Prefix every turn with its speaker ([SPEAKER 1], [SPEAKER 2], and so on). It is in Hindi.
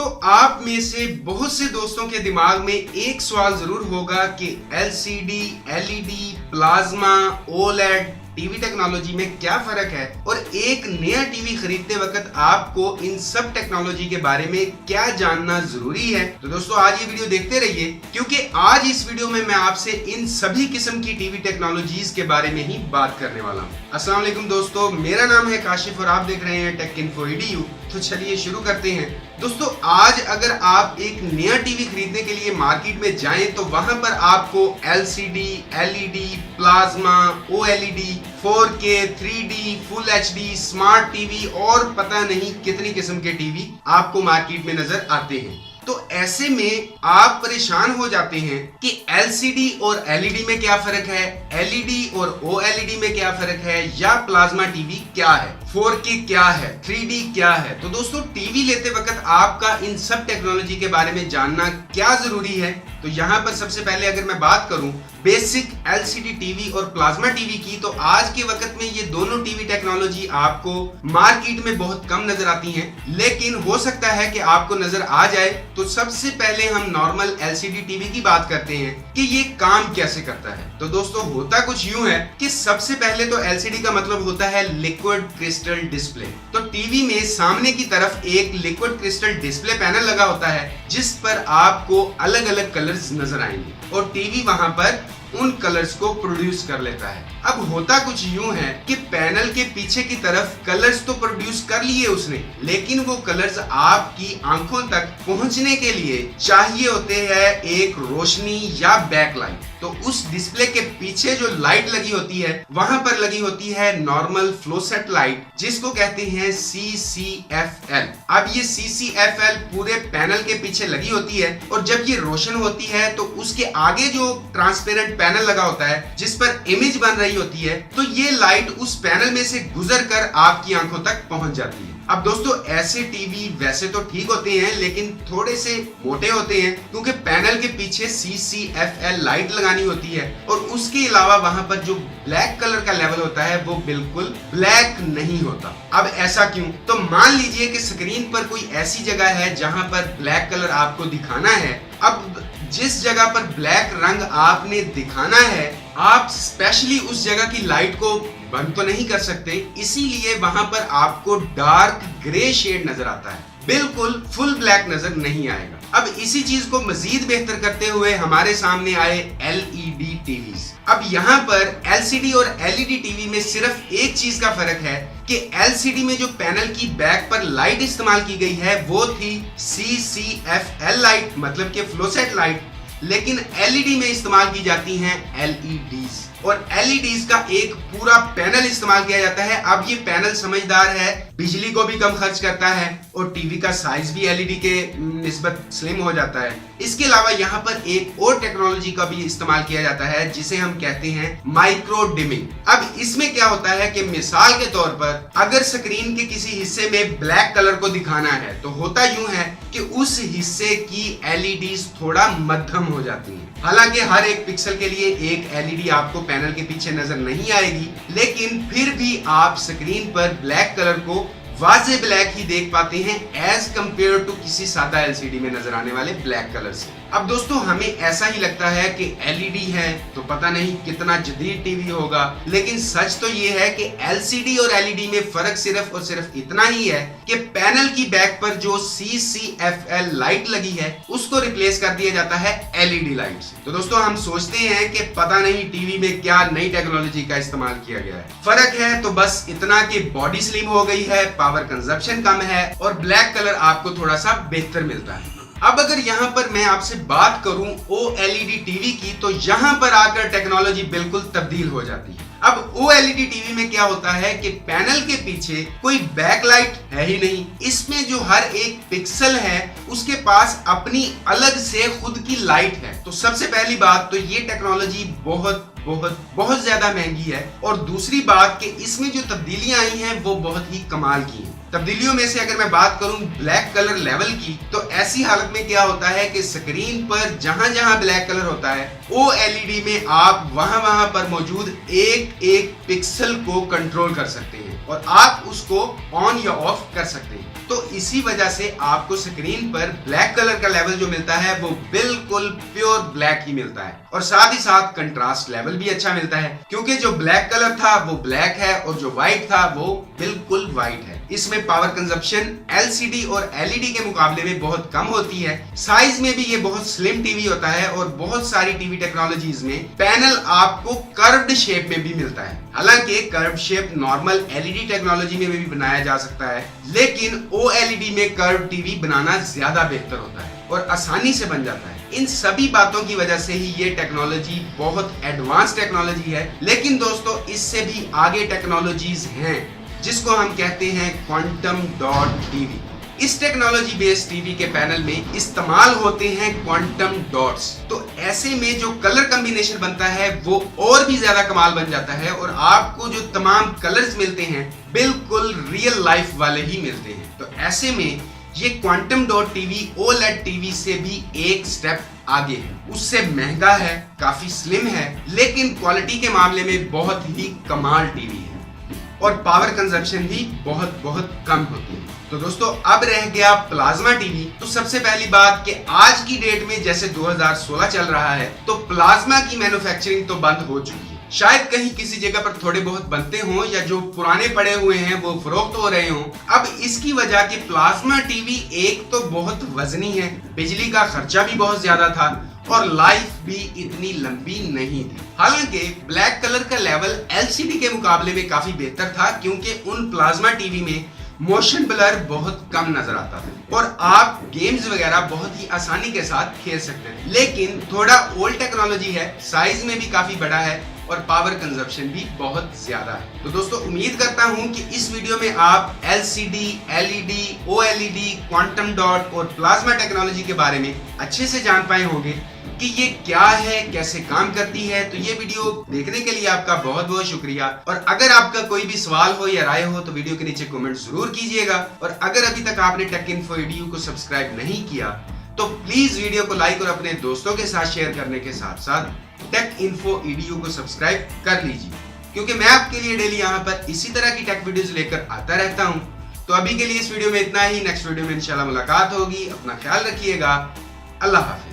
[SPEAKER 1] दोस्तों, आप में से बहुत से दोस्तों के दिमाग में एक सवाल जरूर होगा कि LCD, LED, plasma, OLED TV technology में क्या फर्क है और एक नया टीवी खरीदते वक्त आपको इन सब टेक्नोलॉजी के बारे में क्या जानना जरूरी है। तो दोस्तों, आज ये वीडियो देखते रहिए क्योंकि आज इस वीडियो में मैं आपसे इन सभी किस्म की टीवी टेक्नोलॉजीज के बारे में ही बात करने वाला हूँ। अस्सलाम वालेकुम दोस्तों, मेरा नाम है काशिफ और आप देख रहे हैं टेक इन्फो EDU। तो चलिए शुरू करते हैं। दोस्तों, आज अगर आप एक नया टीवी खरीदने के लिए मार्केट में जाएं तो वहां पर आपको LCD, LED, plasma, OLED, 4K, 3D, full HD, smart TV और पता नहीं कितनी किस्म के टीवी आपको मार्केट में नजर आते हैं। तो ऐसे में आप परेशान हो जाते हैं कि LCD और LED में क्या फर्क है, LED और OLED में क्या फर्क है, या प्लाज्मा टीवी क्या है, 4K क्या है, 3D क्या है। तो दोस्तों, टीवी लेते वक्त आपका इन सब टेक्नोलॉजी के बारे में जानना क्या जरूरी है। तो यहाँ पर सबसे पहले अगर मैं बात करूं बेसिक LCD टीवी और प्लाज्मा टीवी की, तो आज के वक्त में ये दोनों टीवी टेक्नोलॉजी आपको मार्केट में बहुत कम नजर आती हैं, लेकिन हो सकता है कि आपको नजर आ जाए। तो सबसे पहले हम नॉर्मल LCD टीवी की बात करते हैं कि ये काम कैसे करता है। तो दोस्तों, होता कुछ यूं है कि सबसे पहले तो LCD का मतलब होता है लिक्विड क्रिस्टल डिस्प्ले। तो टीवी में सामने की तरफ एक लिक्विड क्रिस्टल डिस्प्ले पैनल लगा होता है जिस पर आपको अलग अलग कलर्स नजर आएंगे और टीवी वहां पर उन कलर्स को प्रोड्यूस कर लेता है। अब होता कुछ यूं है कि पैनल के पीछे की तरफ कलर्स तो प्रोड्यूस कर लिए उसने, लेकिन वो कलर्स आपकी आंखों तक पहुंचने के लिए चाहिए होते हैं एक रोशनी या बैकलाइट। तो उस डिस्प्ले के पीछे जो लाइट लगी होती है वहां पर लगी होती है नॉर्मल फ्लोसेट लाइट, जिसको कहते हैं CCFL। अब ये CCFL पूरे पैनल के पीछे लगी होती है और जब ये रोशन होती है तो उसके आगे जो ट्रांसपेरेंट पैनल लगा होता है जिस पर इमेज बन रही होती है, तो ये लाइट उस पैनल में से गुजर कर आपकी आंखों तक पहुंच जाती है। अब दोस्तों, ऐसे टीवी वैसे तो ठीक होते हैं लेकिन थोड़े से मोटे होते हैं क्योंकि पैनल के पीछे CCFL लाइट लगानी होती है और उसके अलावा वहां पर जो ब्लैक कलर का लेवल होता है वो बिल्कुल ब्लैक नहीं होता। अब ऐसा क्यों? तो मान लीजिए कि स्क्रीन पर कोई ऐसी जगह है जहां पर ब्लैक कलर आपको दिखाना है। अब जिस जगह पर ब्लैक रंग आपने दिखाना है, आप स्पेशली उस जगह की लाइट को बंद तो नहीं कर सकते, इसीलिए वहां पर आपको डार्क ग्रे शेड नजर आता है, बिल्कुल फुल ब्लैक नजर नहीं आएगा। अब इसी चीज को मजीद बेहतर करते हुए हमारे सामने आए LED टीवीज। अब यहाँ पर LCD और LED टीवी में सिर्फ एक चीज का फर्क है कि LCD में जो पैनल की बैक पर लाइट इस्तेमाल की गई है वो थी CCFL लाइट, मतलब कि फ्लोसेट लाइट, लेकिन LED में इस्तेमाल की जाती हैं LEDs और LEDs का एक पूरा पैनल इस्तेमाल किया जाता है। अब ये पैनल समझदार है, बिजली को भी कम खर्च करता है और टीवी का साइज भी LED के निस्बत स्लिम हो जाता है। इसके अलावा यहाँ पर एक और टेक्नोलॉजी का भी इस्तेमाल किया जाता है जिसे हम कहते हैं माइक्रो डिमिंग। अब इसमें क्या होता है कि मिसाल के तौर पर अगर स्क्रीन के किसी हिस्से में ब्लैक कलर को दिखाना है तो होता यूं है कि उस हिस्से की LEDs थोड़ा मध्यम हो जाती हैं। हालांकि हर एक पिक्सल के लिए एक LED आपको पैनल के पीछे नजर नहीं आएगी, लेकिन फिर भी आप स्क्रीन पर ब्लैक कलर को वाज़े ब्लैक ही देख पाते हैं एज कंपेयर टू किसी सादा LCD में नजर आने वाले ब्लैक कलर से। अब दोस्तों, हमें ऐसा ही लगता है कि LED है तो पता नहीं कितना जदीद टीवी होगा, लेकिन सच तो ये है कि LCD और LED में फर्क सिर्फ और सिर्फ इतना ही है कि पैनल की बैक पर जो CCFL लाइट लगी है उसको रिप्लेस कर दिया जाता है LED लाइट से। तो दोस्तों, हम सोचते हैं कि पता नहीं टीवी में क्या नई टेक्नोलॉजी का इस्तेमाल किया गया है। फर्क है तो बस इतना कि बॉडी स्लिम हो गई है, पावर कंजप्शन कम है और ब्लैक कलर आपको थोड़ा सा बेहतर मिलता है। अब अगर यहाँ पर मैं आपसे बात करूं OLED टीवी की, तो यहाँ पर आकर टेक्नोलॉजी बिल्कुल तब्दील हो जाती है। अब OLED टीवी में क्या होता है कि पैनल के पीछे कोई बैकलाइट है ही नहीं, इसमें जो हर एक पिक्सल है उसके पास अपनी अलग से खुद की लाइट है। तो सबसे पहली बात तो ये टेक्नोलॉजी बहुत बहुत बहुत ज्यादा महंगी है। और दूसरी बात कि इसमें जो तब्दीलियां आई हैं वो बहुत ही कमाल की हैं। तब्दीलियों में से अगर मैं बात करूं ब्लैक कलर लेवल की, तो ऐसी हालत में क्या होता है कि स्क्रीन पर जहां जहां ब्लैक कलर होता है OLED में आप वहां पर मौजूद एक एक पिक्सल को कंट्रोल कर सकते हैं और आप उसको ऑन या ऑफ कर सकते हैं। तो इसी वजह से आपको स्क्रीन पर ब्लैक कलर का लेवल जो मिलता है वो बिल्कुल प्योर ब्लैक ही मिलता है और साथ ही साथ कंट्रास्ट लेवल भी अच्छा मिलता है, क्योंकि जो ब्लैक कलर था वो ब्लैक है और जो व्हाइट था वो बिल्कुल व्हाइट है। इसमें पावर कंजप्शन LCD और LED के मुकाबले में बहुत कम होती है। साइज में भी ये बहुत स्लिम टीवी होता है और बहुत सारी टीवी टेक्नोलॉजीज में पैनल आपको कर्व्ड शेप में भी मिलता है। हालांकि curved shape normal LED technology में भी बनाया जा सकता है, लेकिन OLED में कर्व्ड टीवी बनाना ज्यादा बेहतर होता है और आसानी से बन जाता है। इन सभी बातों की वजह से ही ये टेक्नोलॉजी बहुत एडवांस टेक्नोलॉजी है। लेकिन दोस्तों इससे भी आगे टेक्नोलॉजीज हैं जिसको हम कहते हैं क्वांटम डॉट टीवी। इस टेक्नोलॉजी बेस्ड टीवी के पैनल में इस्तेमाल होते हैं क्वांटम डॉट्स। तो ऐसे में जो कलर कॉम्बिनेशन बनता है वो और भी ज्यादा कमाल बन जाता है और आपको जो तमाम कलर्स मिलते हैं बिल्कुल रियल लाइफ वाले ही मिलते हैं। तो ऐसे में ये quantum dot TV OLED TV से भी एक स्टेप आगे है, उससे महंगा है, काफी स्लिम है, लेकिन क्वालिटी के मामले में बहुत ही कमाल टीवी है और पावर कंजप्शन भी बहुत बहुत कम होती है। तो दोस्तों अब रह गया प्लाज्मा टीवी। तो सबसे पहली बात कि आज की डेट में जैसे 2016 चल रहा है तो प्लाज्मा की मैन्युफैक्चरिंग तो बंद हो चुकी है। शायद कहीं किसी जगह पर थोड़े बहुत बनते हों या जो पुराने पड़े हुए हैं वो फरोख्त हो रहे हों। अब इसकी वजह कि प्लाज्मा टीवी एक तो बहुत वजनी है, बिजली का खर्चा भी बहुत ज्यादा था और लाइफ भी इतनी लंबी नहीं थी। हालांकि ब्लैक कलर का लेवल LCD के मुकाबले में काफी बेहतर था, क्योंकि उन प्लाज्मा टीवी में मोशन ब्लर बहुत कम नजर आता था और आप गेम्स वगैरह बहुत ही आसानी के साथ खेल सकते हैं। लेकिन थोड़ा ओल्ड टेक्नोलॉजी है, साइज में भी काफी बड़ा है और पावर कंजप्शन भी बहुत ज्यादा है। तो दोस्तों उम्मीद करता हूं कि इस वीडियो में आप LCD, LED, OLED, quantum dot और प्लाज्मा टेक्नोलॉजी के बारे में अच्छे से जान पाए होंगे कि ये क्या है, कैसे काम करती है। तो ये वीडियो देखने के लिए आपका बहुत बहुत शुक्रिया। और अगर आपका कोई भी सवाल हो या राय हो तो वीडियो के नीचे कमेंट जरूर कीजिएगा। और अगर अभी तक आपने टेक इन्फो ईडीयू को सब्सक्राइब नहीं किया तो प्लीज वीडियो को लाइक और अपने दोस्तों के साथ शेयर करने के साथ साथ टेक इन्फो ईडीयू को सब्सक्राइब कर लीजिए, क्योंकि मैं आपके लिए डेली यहाँ पर इसी तरह की टेक वीडियोस लेकर आता रहता हूँ। तो अभी के लिए इस वीडियो में इतना ही। नेक्स्ट वीडियो में इंशाल्लाह मुलाकात होगी। अपना ख्याल रखिएगा। अल्लाह हाफिज।